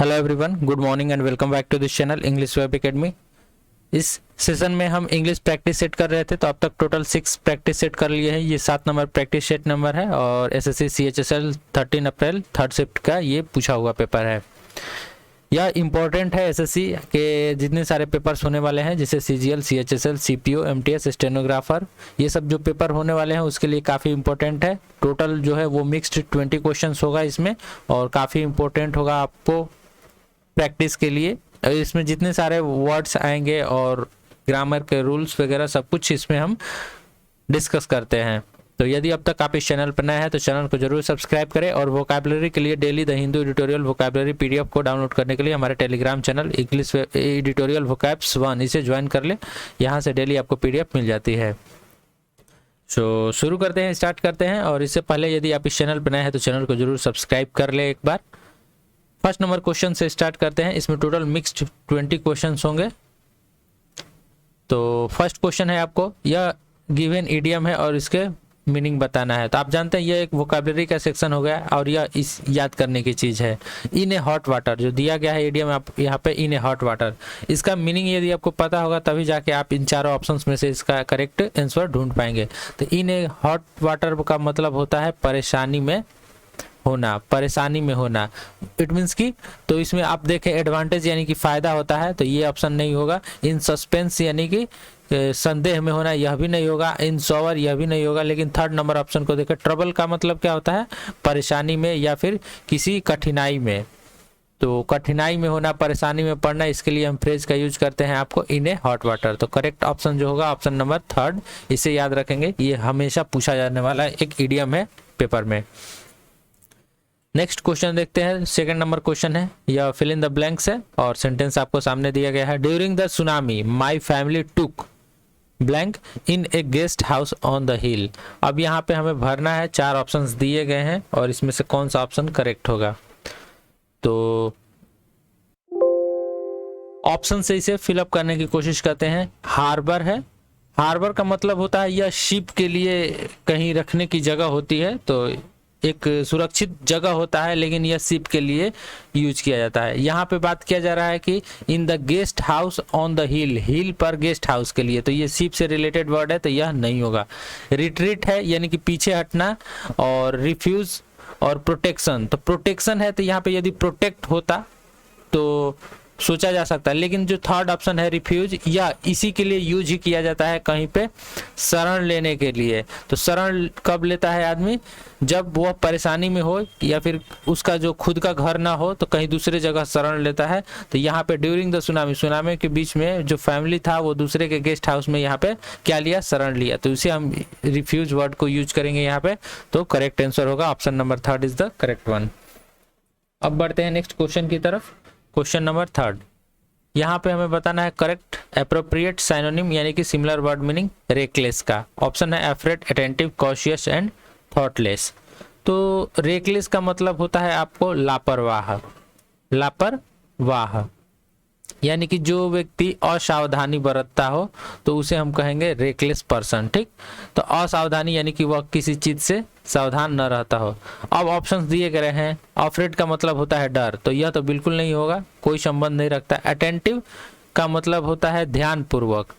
Hello everyone, good morning and welcome back to this channel English Web Academy. इस session में हम English practice set कर रहे थे, तो अब तक टोटल 6 प्रैक्टिस सेट कर लिए हैं। ये 7 नंबर प्रैक्टिस सेट नंबर है और एसएससी CHSL 13 अप्रैल थर्ड शिफ्ट का ये पूछा हुआ पेपर है। यह इम्पोर्टेंट है एसएससी के जितने सारे पेपर्स होने वाले हैं, जैसे CGL, CHSL, CPO, MTS, stenographer, ये सब जो पेपर होने वाले हैं उसके लिए काफ़ी इम्पोर्टेंट है। टोटल जो है वो मिक्स्ड 20 क्वेश्चन होगा इसमें, और काफ़ी इम्पोर्टेंट होगा आपको प्रैक्टिस के लिए। इसमें जितने सारे वर्ड्स आएंगे और ग्रामर के रूल्स वगैरह सब कुछ इसमें हम डिस्कस करते हैं। तो यदि अब तक आप इस चैनल पर नए हैं तो चैनल को जरूर सब्सक्राइब करें, और वोकैबुलरी के लिए daily the Hindu editorial vocabulary PDF को डाउनलोड करने के लिए हमारे Telegram channel English editorial vocabs 1 इसे ज्वाइन कर ले। यहाँ से डेली आपको PDF मिल जाती है। शुरू करते हैं, स्टार्ट करते हैं। और इससे पहले यदि आप इस चैनल पर नए हैं तो चैनल को जरूर सब्सक्राइब कर ले एक बार। फर्स्ट नंबर क्वेश्चन से स्टार्ट करते हैं। इसमें टोटल मिक्स्ड 20 क्वेश्चंस होंगे। तो फर्स्ट क्वेश्चन है, आपको यह गिवन इडियम है और इसके मीनिंग बताना है। तो आप जानते हैं यह एक वोकैबुलरी का सेक्शन हो गया और यह इस याद करने की चीज़ है। इन ए हॉट वाटर जो दिया गया है इडियम, आप यहाँ पे इन ए हॉट वाटर, इसका मीनिंग यदि आपको पता होगा तभी जाके आप इन चारों ऑप्शंस में से इसका करेक्ट आंसर ढूंढ पाएंगे। तो इन ए हॉट वाटर का मतलब होता है परेशानी में होना, परेशानी में होना। इट मीन्स की, तो इसमें आप देखें एडवांटेज यानी कि फायदा होता है, तो ये ऑप्शन नहीं होगा। इन सस्पेंस यानी कि संदेह में होना, यह भी नहीं होगा। इन सॉवर, यह भी नहीं होगा। लेकिन थर्ड नंबर ऑप्शन को देखें, ट्रबल का मतलब क्या होता है, परेशानी में या फिर किसी कठिनाई में। तो कठिनाई में होना, परेशानी में पड़ना, इसके लिए हम फ्रेज का यूज करते हैं आपको इन ए हॉट वाटर। तो करेक्ट ऑप्शन जो होगा ऑप्शन नंबर थर्ड, इसे याद रखेंगे। ये हमेशा पूछा जाने वाला एक इडियम है पेपर में। नेक्स्ट क्वेश्चन देखते हैं। सेकंड नंबर क्वेश्चन है, यह फिल इन द ब्लैंक्स है और सेंटेंस आपको सामने दिया गया है। During the tsunami my family took blank in A guest house on the हिल। अब यहाँ पे हमें भरना है, 4 ऑप्शंस दिए गए हैं और इसमें से कौन सा ऑप्शन करेक्ट होगा। तो ऑप्शन से इसे फिलअप करने की कोशिश करते हैं। हार्बर है, हार्बर का मतलब होता है यह शिप के लिए कहीं रखने की जगह होती है, तो एक सुरक्षित जगह होता है, लेकिन यह शिप के लिए यूज किया जाता है। यहाँ पे बात किया जा रहा है कि in the guest house on the hill, hill पर गेस्ट हाउस के लिए, तो ये शिप से रिलेटेड वर्ड है, तो यह नहीं होगा। रिट्रीट है यानी कि पीछे हटना, और रिफ्यूज और प्रोटेक्शन, तो प्रोटेक्शन है, तो यहाँ पे यदि प्रोटेक्ट होता तो सोचा जा सकता है। लेकिन जो थर्ड ऑप्शन है रिफ्यूज, या इसी के लिए यूज ही किया जाता है कहीं पे शरण लेने के लिए। तो शरण कब लेता है आदमी, जब वह परेशानी में हो या फिर उसका जो खुद का घर ना हो तो कहीं दूसरे जगह शरण लेता है। तो यहाँ पे ड्यूरिंग द सुनामी, सुनामी के बीच में जो फैमिली था वो दूसरे के गेस्ट हाउस में यहाँ पे क्या लिया, शरण लिया, तो इसे हम रिफ्यूज वर्ड को यूज करेंगे यहाँ पे। तो करेक्ट आंसर होगा option number third is the correct one. अब बढ़ते हैं नेक्स्ट क्वेश्चन की तरफ। क्वेश्चन नंबर थर्ड, यहाँ पे हमें बताना है करेक्ट एप्रोप्रिएट साइनोनिम यानी कि सिमिलर वर्ड मीनिंग रेकलेस का। ऑप्शन है afraid, attentive, cautious and thoughtless. तो रेकलेस का मतलब होता है आपको लापरवाह, लापरवाह यानी कि जो व्यक्ति असावधानी बरतता हो तो उसे हम कहेंगे रेकलेस पर्सन। ठीक, तो असावधानी यानी कि वह किसी चीज से सावधान न रहता हो। अब ऑप्शंस दिए गए हैं। अफ्रेड का मतलब होता है डर, तो यह तो बिल्कुल नहीं होगा, कोई संबंध नहीं रखता। अटेंटिव का मतलब होता है ध्यानपूर्वक,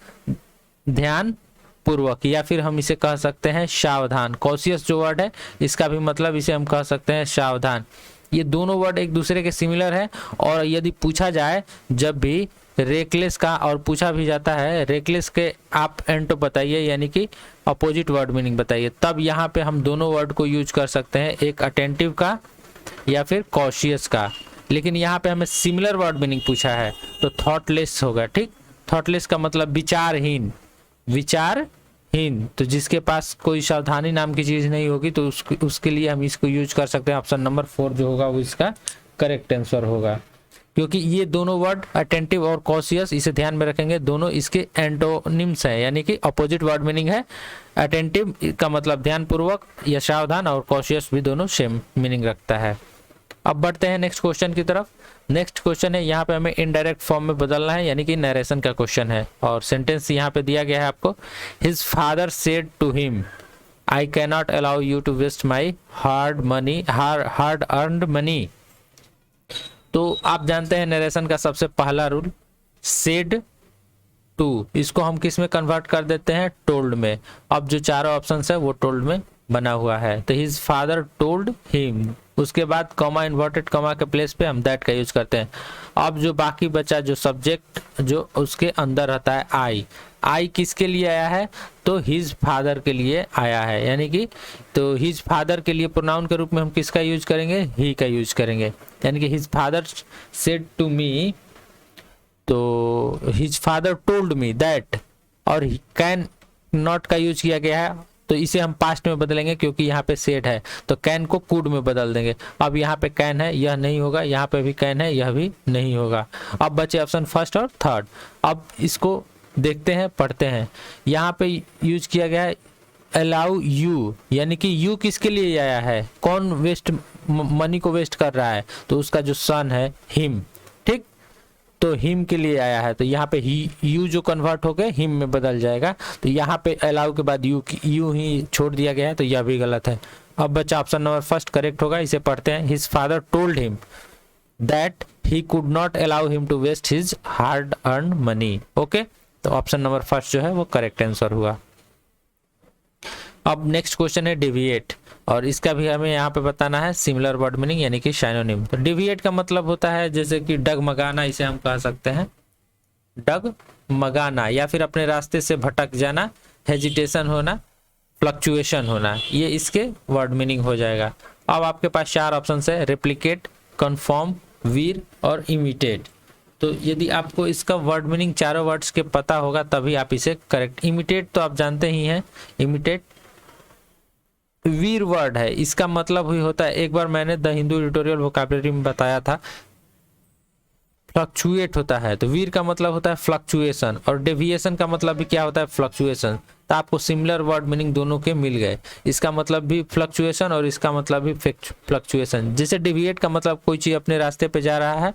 ध्यानपूर्वक, या फिर हम इसे कह सकते हैं सावधान। कॉशियस जो वर्ड है इसका भी मतलब इसे हम कह सकते हैं सावधान। ये दोनों वर्ड एक दूसरे के सिमिलर है, और यदि पूछा जाए जब भी रेकलेस का, और पूछा भी जाता है रेकलेस के आप एंटो बताइए यानी कि अपोजिट वर्ड मीनिंग बताइए, तब यहाँ पे हम दोनों वर्ड को यूज कर सकते हैं, एक अटेंटिव का या फिर कॉशियस का। लेकिन यहाँ पे हमें सिमिलर वर्ड मीनिंग पूछा है तो थॉटलेस होगा। ठीक, थॉटलेस का मतलब विचारहीन, विचारहीन, तो जिसके पास कोई सावधानी नाम की चीज नहीं होगी तो उसके लिए हम इसको यूज कर सकते हैं। ऑप्शन नंबर 4 जो होगा वो इसका करेक्ट आंसर होगा, क्योंकि ये दोनों वर्ड अटेंटिव और कॉशियस, इसे ध्यान में रखेंगे, दोनों इसके एंटोनिम्स हैं यानी कि अपोजिट वर्ड मीनिंग है। अटेंटिव का मतलब ध्यानपूर्वक या सावधान, और कॉशियस भी दोनों सेम मीनिंग रखता है। अब बढ़ते हैं नेक्स्ट क्वेश्चन की तरफ। नेक्स्ट क्वेश्चन है, यहाँ पे हमें इनडायरेक्ट फॉर्म में बदलना है यानी कि नरेशन का क्वेश्चन है, और सेंटेंस यहाँ पे दिया गया है आपको। His father said to him I can not allow you to waste my hard earned money तो आप जानते हैं नरेशन का सबसे पहला रूल, सेड टू, इसको हम किस में कन्वर्ट कर देते हैं, टोल्ड में। अब जो चारों ऑप्शंस है वो टोल्ड में बना हुआ है, तो हिज फादर टोल्ड हिम, उसके बाद कॉमा, इन्वर्टेड कॉमा के प्लेस पे हम दैट का यूज करते हैं। अब जो बाकी बचा जो सब्जेक्ट जो उसके अंदर रहता है आई किसके लिए आया है, तो हिज फादर के लिए आया है, यानी कि तो हिज फादर के लिए प्रोनाउन के रूप में हम किसका यूज करेंगे, ही का यूज करेंगे, यानी कि his father said to me, तो his father told me that, और कैन नॉट का यूज किया गया है, तो इसे हम पास्ट में बदलेंगे क्योंकि यहाँ पे सेड है, तो कैन को कुड में बदल देंगे। अब यहाँ पे कैन है, यह नहीं होगा, यहाँ पे भी कैन है, यह भी नहीं होगा। अब बचे ऑप्शन फर्स्ट और थर्ड। अब इसको देखते हैं, पढ़ते हैं। यहाँ पे यूज किया गया है अलाउ यू, यानी कि यू किसके लिए आया है, कौन वेस्ट मनी को वेस्ट कर रहा है, तो उसका जो सन है हिम, ठीक, तो हिम के लिए आया है, तो यहाँ पे ही यू जो कन्वर्ट होकर हिम में बदल जाएगा, तो यहाँ पे अलाउ के बाद यू ही छोड़ दिया गया है, तो यह भी गलत है। अब बच्चा ऑप्शन नंबर फर्स्ट करेक्ट होगा, इसे पढ़ते हैं। His father told him that he could not allow him to waste his hard earn money. Okay, तो ऑप्शन नंबर फर्स्ट जो है वो करेक्ट आंसर हुआ। अब नेक्स्ट क्वेश्चन है डिविएट, और इसका भी हमें यहाँ पे बताना है सिमिलर वर्ड मीनिंग यानी कि शाइनोनिम। तो डिविएट का मतलब होता है जैसे कि डगमगाना, इसे हम कह सकते हैं डगमगाना, या फिर अपने रास्ते से भटक जाना, हेजिटेशन होना, फ्लक्चुएशन होना, ये इसके वर्ड मीनिंग हो जाएगा। अब आपके पास चार ऑप्शन है, रेप्लिकेट, कन्फर्म, वीर और इमिटेट। तो यदि आपको इसका वर्ड मीनिंग चारों वर्ड्स के पता होगा तभी आप इसे करेक्ट, इमिटेट तो आप जानते ही हैं, इमिटेट वीर वर्ड है, इसका मतलब ही होता है, एक बार मैंने द हिंदू एडिटोरियल वोकैबुलरी में बताया था, फ्लक्चुएट होता है, तो वीर का मतलब होता है फ्लक्चुएशन, और डेविएशन का मतलब भी क्या होता है, फ्लक्चुएशन। तो आपको सिमिलर वर्ड मीनिंग दोनों के मिल गए, इसका मतलब भी फ्लक्चुएशन और इसका मतलब भी फ्लक्चुएशन। जैसे डेविएट का मतलब कोई चीज अपने रास्ते पे जा रहा है,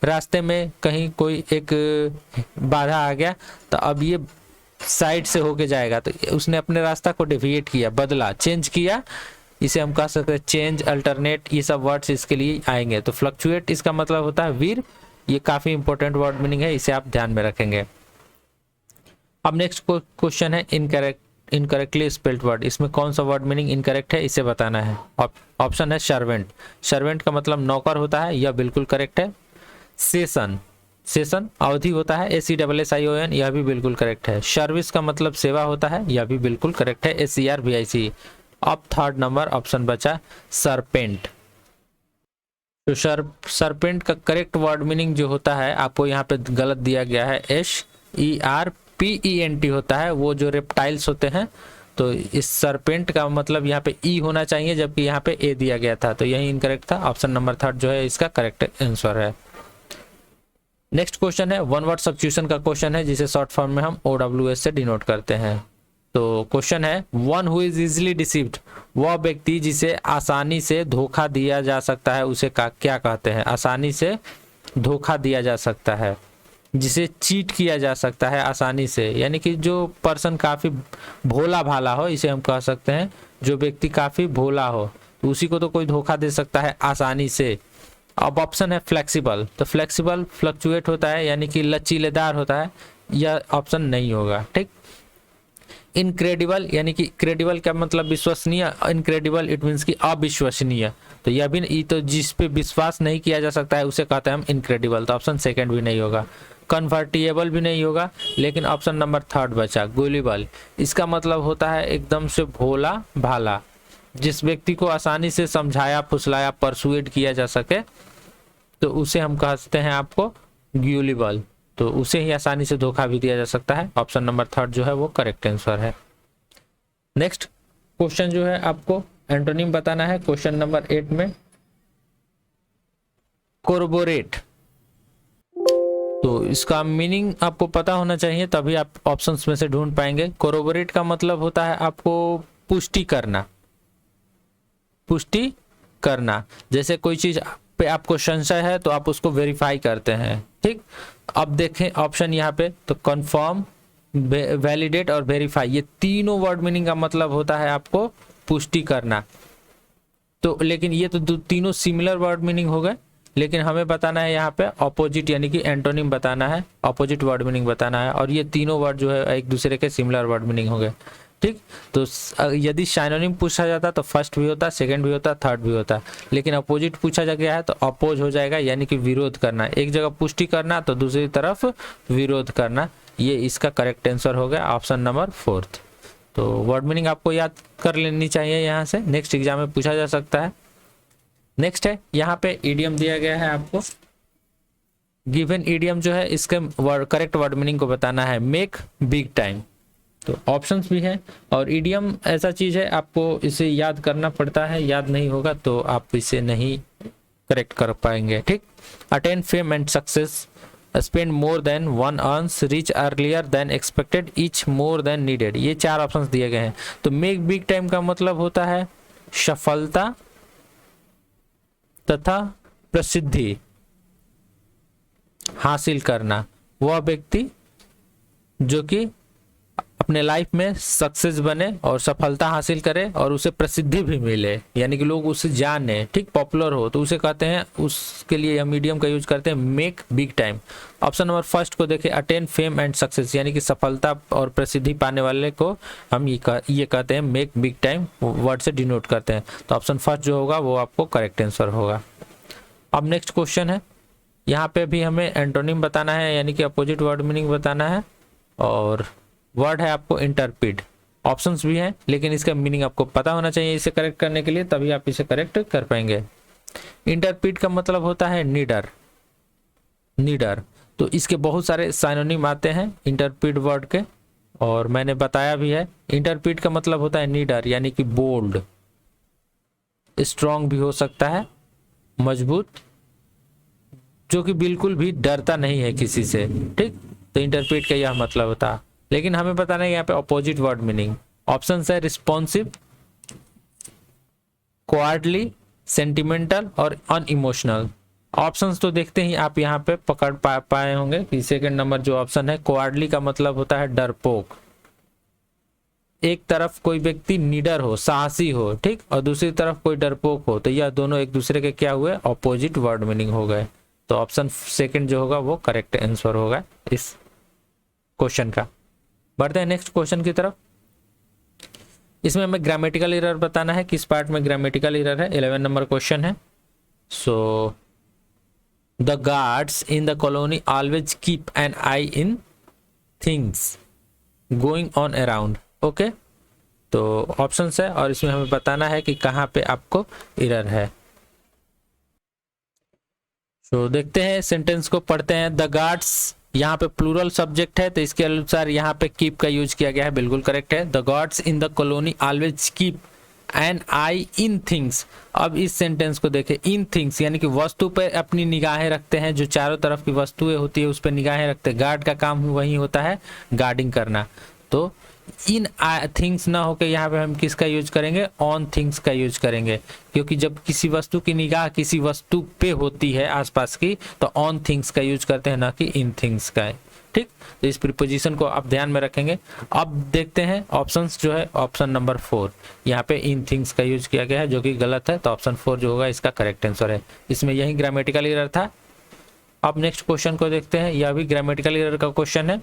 रास्ते में कहीं कोई एक बाधा आ गया, तो अब ये साइड से होके जाएगा, तो उसने अपने रास्ता को डेविएट किया, बदला, चेंज किया, इसे हम कह सकते हैं चेंज, अल्टरनेट, ये सब वर्ड्स इसके लिए आएंगे। तो फ्लक्चुएट इसका मतलब होता है वीर, ये काफी इंपॉर्टेंट वर्ड मीनिंग है, इसे आप ध्यान में रखेंगे। अब नेक्स्ट क्वेश्चन है इनकरेक्टली स्पेल्ड वर्ड, इसमें कौन सा वर्ड मीनिंग इनकरेक्ट है इसे बताना है। ऑप्शन है सर्वेंट, सर्वेंट का मतलब नौकर होता है, यह बिल्कुल करेक्ट है। सेशन, सेशन अवधि होता है, SESSION, यह भी बिल्कुल करेक्ट है। सर्विस का मतलब सेवा होता है, यह भी बिल्कुल करेक्ट है, SERVIC। अब थर्ड नंबर ऑप्शन बचा सरपेंट, तो सरपेंट का करेक्ट वर्ड मीनिंग जो होता है, आपको यहाँ पे गलत दिया गया है, SERPENT होता है, वो जो रेप्टाइल्स होते हैं, तो इस सरपेंट का मतलब यहाँ पे ई होना चाहिए, जबकि यहाँ पे ए दिया गया था, तो यही इनकरेक्ट था। ऑप्शन नंबर थर्ड जो है इसका करेक्ट आंसर है। नेक्स्ट क्वेश्चन है वन वर्ड सब्स्टिट्यूशन का क्वेश्चन है, जिसे शॉर्ट फॉर्म में हम OWS से डिनोट करते हैं। तो क्वेश्चन है one who is easily deceived, वह व्यक्ति जिसे आसानी से धोखा दिया जा सकता है उसे क्या कहते हैं। आसानी से धोखा दिया जा सकता है, जिसे चीट किया जा सकता है आसानी से, यानी कि जो पर्सन काफी भोला भाला हो, इसे हम कह सकते हैं जो व्यक्ति काफी भोला हो, तो उसी को तो कोई धोखा दे सकता है आसानी से। अब ऑप्शन है फ्लेक्सिबल, तो फ्लेक्सिबल फ्लक्चुएट होता है, यानी कि लचीलेदार होता है, यह ऑप्शन नहीं होगा, ठीक। इनक्रेडिबल, यानी कि क्रेडिबल का मतलब विश्वसनीय, इनक्रेडिबल इट मीन्स कि अविश्वसनीय, तो यह भी तो जिस पे विश्वास नहीं किया जा सकता है उसे कहते हैं हम इनक्रेडिबल, तो ऑप्शन सेकंड भी नहीं होगा। कन्वर्टिएबल भी नहीं होगा, लेकिन ऑप्शन नंबर थर्ड बचा गुलिबल, इसका मतलब होता है एकदम से भोला भाला, जिस व्यक्ति को आसानी से समझाया, फुसलाया, परसुएड किया जा सके, तो उसे हम कहते हैं आपको ग्यूलिबल, तो उसे ही आसानी से धोखा भी दिया जा सकता है। ऑप्शन नंबर थर्ड जो है वो करेक्ट आंसर है। नेक्स्ट क्वेश्चन जो है आपको एंटोनिम बताना है क्वेश्चन नंबर 8 में, कोरबोरेट, तो इसका मीनिंग आपको पता होना चाहिए तभी आप ऑप्शंस में से ढूंढ पाएंगे। कोरबोरेट का मतलब होता है आपको पुष्टि करना, पुष्टि करना, जैसे कोई चीज पे आपको संशय है तो आप उसको वेरीफाई करते हैं, ठीक। अब देखें ऑप्शन यहाँ पे, तो कंफर्म, वैलिडेट और वेरीफाई, ये तीनों वर्ड मीनिंग का मतलब होता है आपको पुष्टि करना, तो लेकिन ये तो तीनों सिमिलर वर्ड मीनिंग हो गए, लेकिन हमें बताना है यहाँ पे ऑपोजिट यानी कि एंटोनिम बताना है, ऑपोजिट वर्ड मीनिंग बताना है, और ये तीनों वर्ड जो है एक दूसरे के सिमिलर वर्ड मीनिंग हो गए। ठीक, तो यदि साइनोनिम पूछा जाता तो फर्स्ट भी होता, सेकंड भी होता, थर्ड भी होता, लेकिन अपोजिट पूछा जा गया है तो अपोज हो जाएगा, यानी कि विरोध करना, एक जगह पुष्टि करना तो दूसरी तरफ विरोध करना। ये इसका करेक्ट आंसर हो गया ऑप्शन नंबर 4। तो वर्ड मीनिंग आपको याद कर लेनी चाहिए, यहाँ से नेक्स्ट एग्जाम में पूछा जा सकता है। नेक्स्ट है यहाँ पे इडियम दिया गया है आपको, गिवन इडियम जो है इसके करेक्ट वर्ड मीनिंग को बताना है, मेक बिग टाइम। तो ऑप्शंस भी हैं, और इडियम ऐसा चीज है आपको इसे याद करना पड़ता है, याद नहीं होगा तो आप इसे नहीं करेक्ट कर पाएंगे। ठीक, attain fame and success, spend more than one earns, reach earlier then expected, each more than needed. ये 4 ऑप्शंस दिए गए हैं। तो मेक बिग टाइम का मतलब होता है सफलता तथा प्रसिद्धि हासिल करना। वह व्यक्ति जो कि अपने लाइफ में सक्सेस बने और सफलता हासिल करे और उसे प्रसिद्धि भी मिले, यानी कि लोग उसे जाने, ठीक, पॉपुलर हो, तो उसे कहते हैं, उसके लिए हम मीडियम का यूज करते हैं make big time. Option number first को देखें, अटेन फेम एंड सक्सेस, यानी कि सफलता और प्रसिद्धि पाने वाले को हम ये कहते हैं मेक बिग टाइम, वर्ड से डिनोट करते हैं। तो ऑप्शन फर्स्ट जो होगा वो आपको करेक्ट आंसर होगा। अब नेक्स्ट क्वेश्चन है, यहाँ पे भी हमें एंटोनिम बताना है, यानी कि अपोजिट वर्ड मीनिंग बताना है, और वर्ड है आपको इंटरप्रीट। ऑप्शंस भी हैं लेकिन इसका मीनिंग आपको पता होना चाहिए इसे करेक्ट करने के लिए, तभी आप इसे करेक्ट कर पाएंगे। इंटरप्रीट का मतलब होता है नीडर, नीडर। तो इसके बहुत सारे साइनोनिम आते हैं इंटरप्रीट वर्ड के, और मैंने बताया भी है। इंटरप्रीट का मतलब होता है नीडर, यानी कि बोल्ड, स्ट्रॉन्ग भी हो सकता है, मजबूत, जो कि बिल्कुल भी डरता नहीं है किसी से। ठीक, तो इंटरप्रीट का यह मतलब होता है, लेकिन हमें बताना है यहाँ पे ऑपोजिट वर्ड मीनिंग। ऑप्शन है रिस्पॉन्सिव, क्वार्डली, सेंटिमेंटल और अनइमोशनल। ऑप्शंस तो देखते ही आप यहाँ पे पकड़ पाए होंगे कि सेकंड नंबर जो ऑप्शन है क्वार्डली का मतलब होता है डरपोक। एक तरफ कोई व्यक्ति निडर हो, साहसी हो, ठीक, और दूसरी तरफ कोई डरपोक हो, तो यह दोनों एक दूसरे के क्या हुए, ऑपोजिट वर्ड मीनिंग हो गए। तो ऑप्शन सेकंड जो होगा वो करेक्ट आंसर होगा इस क्वेश्चन का। बढ़ते हैं नेक्स्ट क्वेश्चन की तरफ। इसमें हमें ग्रामेटिकल एरर बताना है, किस पार्ट में ग्रामेटिकल एरर है। 11 नंबर क्वेश्चन है। So the guards in the colony always keep an I in things going on around. Okay, तो ऑप्शन है और इसमें हमें बताना है कि कहाँ पे आपको एरर है। तो देखते हैं, सेंटेंस को पढ़ते हैं। द गार्ड्स, यहाँ पे प्लूरल सब्जेक्ट है तो इसके अनुसार यहाँ पे कीप का यूज किया गया है, बिल्कुल करेक्ट है। The guards in the colony always keep an I in things. अब इस सेंटेंस को देखें, इन थिंग्स यानी कि वस्तु पर अपनी निगाहें रखते हैं, जो चारों तरफ की वस्तुएं होती है उस पर निगाहें रखते हैं। गार्ड का काम वही होता है, गार्डिंग करना। तो इन थिंग्स ना होकर यहाँ पे हम किसका यूज करेंगे, ऑन थिंग्स का यूज करेंगे, क्योंकि जब किसी वस्तु की निगाह किसी वस्तु पे होती है आसपास की, तो ऑन थिंग्स का यूज करते हैं, ना कि इन थिंग्स का। ठीक, तो इस प्रीपोजिशन को आप ध्यान में रखेंगे। अब देखते हैं ऑप्शंस जो है, ऑप्शन नंबर 4 यहाँ पे इन थिंग्स का यूज किया गया है, जो कि गलत है। तो ऑप्शन 4 जो होगा इसका करेक्ट आंसर है। इसमें यही ग्रामेटिकल एरर था। अब नेक्स्ट क्वेश्चन को देखते हैं, यह भी ग्रामेटिकल एरर का क्वेश्चन है।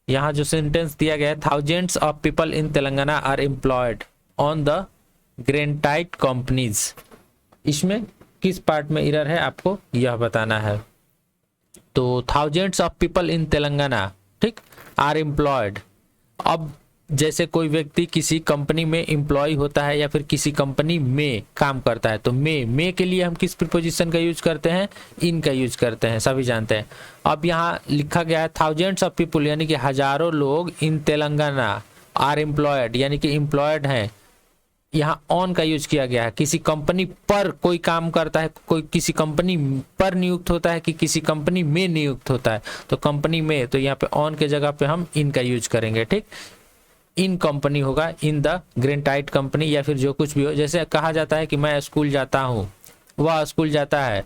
यहाँ जो सेंटेंस दिया गया है, thousands of people in Telangana are employed on the granite companies. इसमें किस पार्ट में एरर है आपको यह बताना है। तो thousands of people in Telangana, ठीक, आर एम्प्लॉयड। अब जैसे कोई व्यक्ति किसी कंपनी में एम्प्लॉय होता है या फिर किसी कंपनी में काम करता है, तो मे के लिए हम किस प्रीपोजिशन का यूज करते हैं, इन का यूज करते हैं, सभी जानते हैं। अब यहाँ लिखा गया है थाउजेंड्स ऑफ पीपल, यानी कि हजारों लोग इन तेलंगाना आर एम्प्लॉयड, यानी कि एम्प्लॉयड हैं। यहाँ ऑन का यूज किया गया है, किसी कंपनी पर कोई काम करता है, कोई किसी कंपनी पर नियुक्त होता है कि किसी कंपनी में नियुक्त होता है, तो कंपनी में, तो यहाँ पे ऑन के जगह पे हम इन का यूज करेंगे। ठीक, इन कंपनी होगा, इन द ग्रेनाइट कंपनी, या फिर जो कुछ भी हो। जैसे कहा जाता है कि मैं स्कूल जाता हूँ, वह स्कूल जाता है,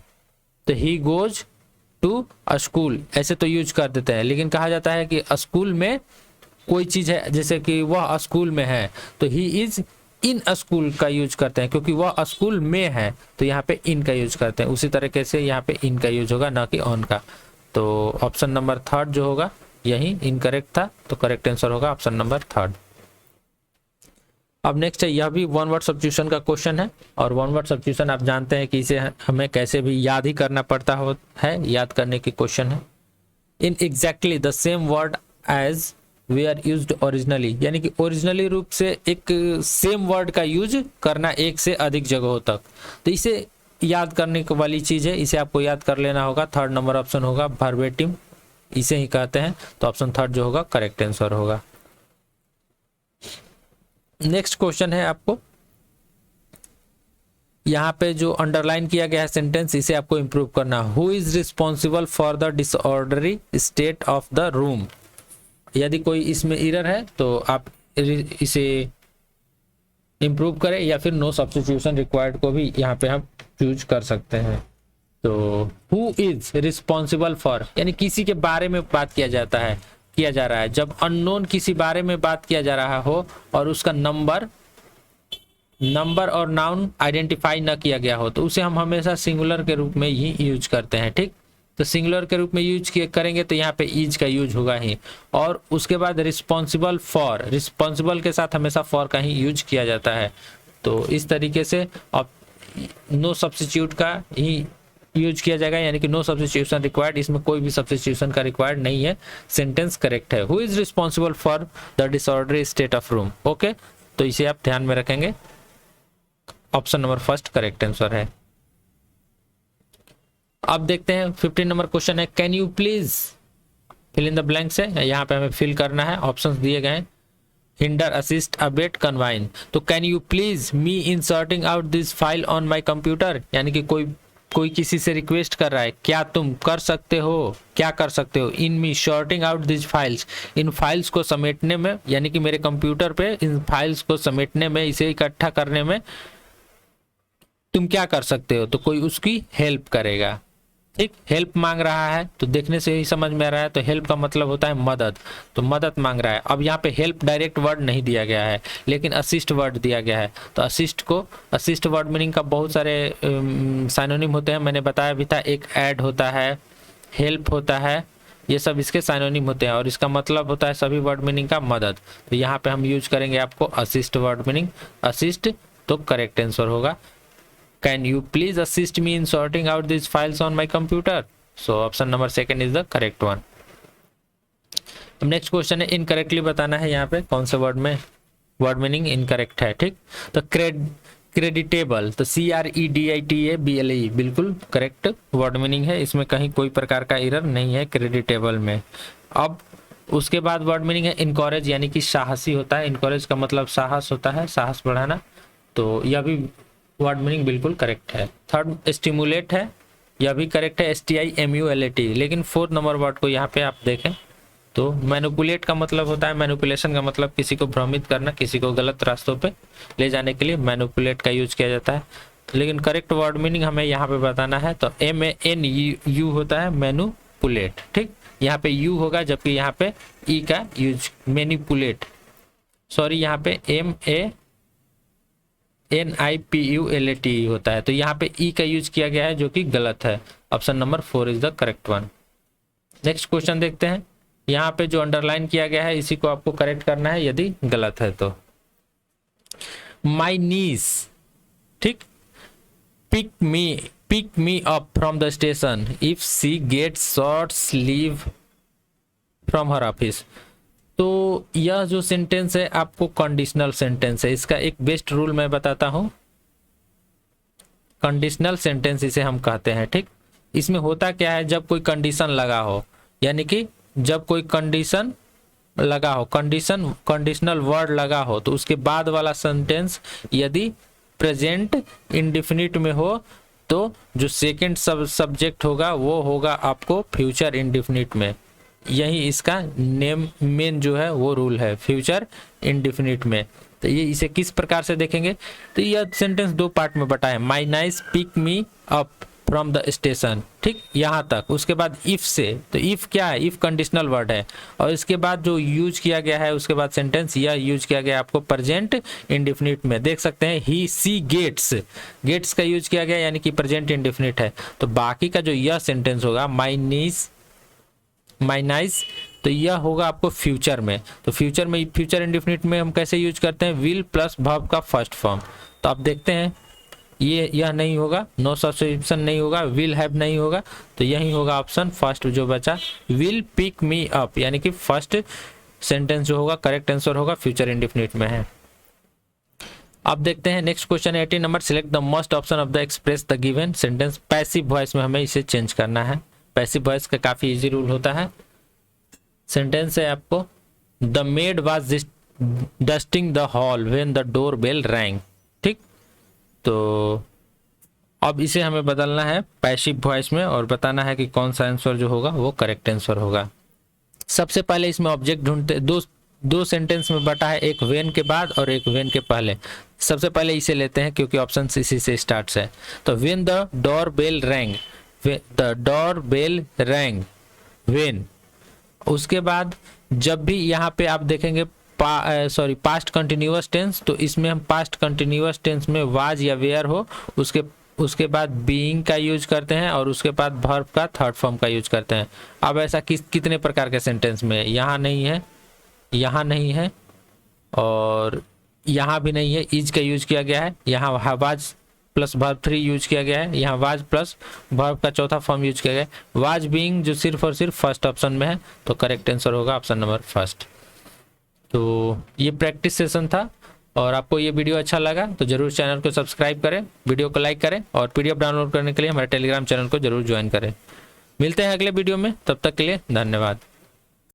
तो he goes to a school, ऐसे तो यूज कर देते हैं। लेकिन कहा जाता है कि स्कूल में कोई चीज है, जैसे कि वह स्कूल में है, तो ही इज इन स्कूल का यूज करते हैं, क्योंकि वह स्कूल में है तो यहाँ पे इन का यूज करते हैं। उसी तरीके से यहाँ पे इन का यूज होगा, ना कि ऑन का। तो ऑप्शन नंबर थर्ड जो होगा यही इनकरेक्ट था, तो करेक्ट आंसर होगा ऑप्शन नंबर थर्ड। अब नेक्स्ट है, यह भी वन वर्ड सब्स्टिट्यूशन का क्वेश्चन है, और वन वर्ड सब्स्टिट्यूशन आप जानते हैं कि इसे हमें कैसे भी याद ही करना पड़ता है, याद करने की क्वेश्चन है। In exactly the same word as we are used originally, यानी कि ओरिजिनली रूप से एक सेम वर्ड का यूज करना एक से अधिक जगहों तक। तो इसे याद करने वाली चीज है, इसे आपको याद कर लेना होगा। थर्ड नंबर ऑप्शन होगा वर्बेटिम, इसे ही कहते हैं। तो ऑप्शन थर्ड जो होगा करेक्ट आंसर होगा। नेक्स्ट क्वेश्चन है आपको, यहाँ पे जो अंडरलाइन किया गया है सेंटेंस, इसे आपको इंप्रूव करना। Who is responsible for the disorderly state of the room. यदि कोई इसमें एरर है तो आप इसे इंप्रूव करें, या फिर नो सब्स्टिट्यूशन रिक्वायर्ड को भी यहाँ पे हम चूज कर सकते हैं। तो हु इज रिस्पॉन्सिबल फॉर, यानी किसी के बारे में बात किया जा रहा है। जब अननोन किसी बारे में बात किया जा रहा हो और उसका नंबर और नाउन आइडेंटिफाई न किया गया हो, तो उसे हम हमेशा सिंगुलर के रूप में ही यूज करते हैं। ठीक, तो सिंगुलर के रूप में यूज करेंगे तो यहाँ पे इज का यूज होगा ही। और उसके बाद रिस्पॉन्सिबल फॉर, रिस्पॉन्सिबल के साथ हमेशा फॉर का ही यूज किया जाता है। तो इस तरीके से अब नो सब्स्टिट्यूट का ही यूज किया जाएगा, यानी कि नो सब्स्टिट्यूशन रिक्वायर्ड, इसमें कोई भी सब्स्टिट्यूशन का रिक्वायर्ड नहीं है। सेंटेंस करेक्ट है। Who is responsible for the disorderly state of room. Okay, तो इसे आप ध्यान में रखेंगे। Option number first correct answer है। अब देखते हैं 15 नंबर क्वेश्चन है, can you please fill in the blanks है, यहाँ पे हमें फिल करना है। ऑप्शंस दिए गए हैं, हिंडर, असिस्ट, अबेट, कन्वाइन। तो can you please me in sorting out this file on my computer, यानी कि कोई किसी से रिक्वेस्ट कर रहा है, क्या तुम कर सकते हो, क्या कर सकते हो in me sorting out this files, इन फाइल्स को समेटने में, यानी कि मेरे कंप्यूटर पे इन फाइल्स को समेटने में, इसे इकट्ठा करने में तुम क्या कर सकते हो। तो कोई उसकी हेल्प करेगा। ठीक, हेल्प मांग रहा है, तो देखने से ही समझ में आ रहा है, तो हेल्प का मतलब होता है मदद, तो मदद मांग रहा है। अब यहाँ पे हेल्प डायरेक्ट वर्ड नहीं दिया गया है, लेकिन असिस्ट वर्ड दिया गया है। तो असिस्ट वर्ड मीनिंग का बहुत सारे साइनोनिम होते हैं, मैंने बताया भी था। एक ऐड होता है, हेल्प होता है, ये सब इसके साइनोनिम होते हैं, और इसका मतलब होता है सभी वर्ड मीनिंग का मदद। तो यहाँ पे हम यूज करेंगे आपको असिस्ट वर्ड मीनिंग, असिस्ट, तो करेक्ट आंसर होगा Can you please assist me in sorting out these files on my computer? So option number second is the correct one. अब नेक्स्ट क्वेश्चन है, इनकरेक्टली बताना है यहाँ पे कौन से वर्ड में वर्ड मीनिंग इनकरेक्ट है। ठीक, तो क्रेडिटेबल, तो CREDITABLE बिल्कुल करेक्ट वर्ड मीनिंग है, इसमें कहीं कोई प्रकार का एरर नहीं है क्रेडिटेबल में। अब उसके बाद वर्ड मीनिंग है इनकरेज, यानी कि साहसी होता है। इनकरेज का मतलब साहस होता है, साहस बढ़ाना, तो यह भी वर्ड मीनिंग बिल्कुल करेक्ट है। थर्ड स्टिमुलेट है, यह भी करेक्ट है, STIMULAT। लेकिन फोर्थ नंबर वर्ड को यहाँ पे आप देखें तो मैनिपुलेट का मतलब होता है, मैनिपुलेशन का मतलब किसी को भ्रमित करना, किसी को गलत रास्तों पे ले जाने के लिए मैनिपुलेट का यूज किया जाता है। लेकिन करेक्ट वर्ड मीनिंग हमें यहाँ पे बताना है, तो MANU होता है मैनुपुलेट। ठीक, यहाँ पे यू होगा, जबकि यहाँ पे ई का यूज मैनिपुलेट, सॉरी यहाँ पे MANIPULAT होता है, तो यहाँ पे ई का यूज किया गया है, जो कि गलत है। Option number 4 is the correct one. Next question देखते हैं, यहाँ पे जो अंडरलाइन किया गया है इसी को आपको करेक्ट करना है यदि गलत है तो। माई नीस, ठीक, pick me up from the station if she gets short leave from her office. तो यह जो सेंटेंस है आपको कंडीशनल सेंटेंस है, इसका एक बेस्ट रूल मैं बताता हूं। कंडीशनल सेंटेंस इसे हम कहते हैं। ठीक, इसमें होता क्या है, जब कोई कंडीशन लगा हो, यानी कि जब कोई कंडीशन लगा हो, कंडीशनल वर्ड लगा हो, तो उसके बाद वाला सेंटेंस यदि प्रेजेंट इंडेफिनिट में हो तो जो सेकंड सब्जेक्ट होगा वो होगा आपको फ्यूचर इंडेफिनिट में। यही इसका मेन जो है वो रूल है फ्यूचर इंडेफिनिट में। तो ये इसे किस प्रकार से देखेंगे, तो यह सेंटेंस दो पार्ट में बटा है। My niece pick me up from the station, ठीक, यहाँ तक। उसके बाद इफ से, तो इफ क्या है, इफ कंडीशनल वर्ड है। और इसके बाद जो यूज किया गया है उसके बाद सेंटेंस, यह यूज किया गया है आपको प्रेजेंट इंडेफिनिट में। देख सकते हैं ही सी गेट्स, गेट्स का यूज किया गया यानी कि प्रेजेंट इंडेफिनिट है। तो बाकी का जो यह सेंटेंस होगा माय नाइस, तो यह होगा आपको फ्यूचर में। तो फ्यूचर में, फ्यूचर इंडेफिनिट में हम कैसे यूज करते हैं, विल प्लस वर्ब का फर्स्ट फॉर्म। तो आप देखते हैं यह नहीं होगा, नो सब्स्टिट्यूशन नहीं होगा, विल हैव नहीं होगा, तो यही होगा ऑप्शन फर्स्ट जो बचा, विल पिक मी अप, यानी कि फर्स्ट सेंटेंस जो होगा करेक्ट आंसर होगा, फ्यूचर इंडेफिनिट में है। अब देखते हैं next question 18 number, select the most option of the express the given sentence. Passive voice में हमें इसे चेंज करना है। पैसिव वॉइस का काफी इजी रूल होता है। सेंटेंस है आपको, the maid was dusting the hall when the doorbell rang, ठीक। तो अब इसे हमें बदलना है पैसिव वॉइस में और बताना है कि कौन सा आंसर जो होगा वो करेक्ट आंसर होगा। सबसे पहले इसमें ऑब्जेक्ट ढूंढते, दो सेंटेंस में बटा है, एक व्हेन के बाद और एक व्हेन के पहले। सबसे पहले इसे लेते हैं क्योंकि ऑप्शन इसी से स्टार्ट है। तो when the doorbell rang, the doorbell rang when. उसके बाद जब भी यहाँ पे आप देखेंगे पास्ट कंटिन्यूअस टेंस, तो इसमें हम पास्ट कंटिन्यूअस टेंस में वाज या वेयर हो, उसके बाद बीइंग का यूज करते हैं और उसके बाद वर्ब का थर्ड फॉर्म का यूज करते हैं। अब ऐसा कितने प्रकार के सेंटेंस में, यहाँ नहीं है, यहाँ नहीं है और यहाँ भी नहीं है, इज का यूज किया गया है। यहाँ वाज प्लस वर्ब 3 यूज किया गया है, यहाँ वाज प्लस वर्ब का चौथा फॉर्म यूज किया गया है। वाज बीइंग जो सिर्फ और सिर्फ फर्स्ट ऑप्शन में है, तो करेक्ट आंसर होगा ऑप्शन नंबर फर्स्ट। तो ये प्रैक्टिस सेशन था और आपको ये वीडियो अच्छा लगा तो जरूर चैनल को सब्सक्राइब करें, वीडियो को लाइक करें और पीडीएफ डाउनलोड करने के लिए हमारे टेलीग्राम चैनल को जरूर ज्वाइन करें। मिलते हैं अगले वीडियो में, तब तक के लिए धन्यवाद।